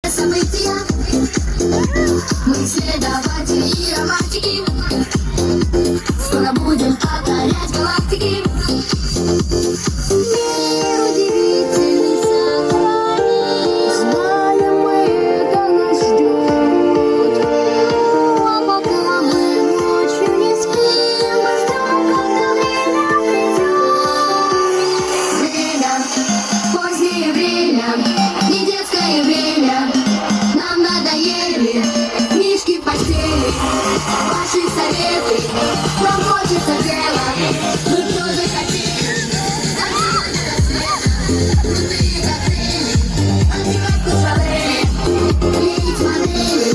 события. Мы исследователи и романтики. Скоро будем покорять галактики. Мир удивительный сохранит. Знаем мы, это нас ждет. А пока мы ночью не спим, ждем, когда время придет. Время, позднее время, не детское время. Нам надоели книжки в постели, ваши советы, нам хочется делать. Мы тоже хотели крутые коктейли, антикварку с Валери, клеить модели,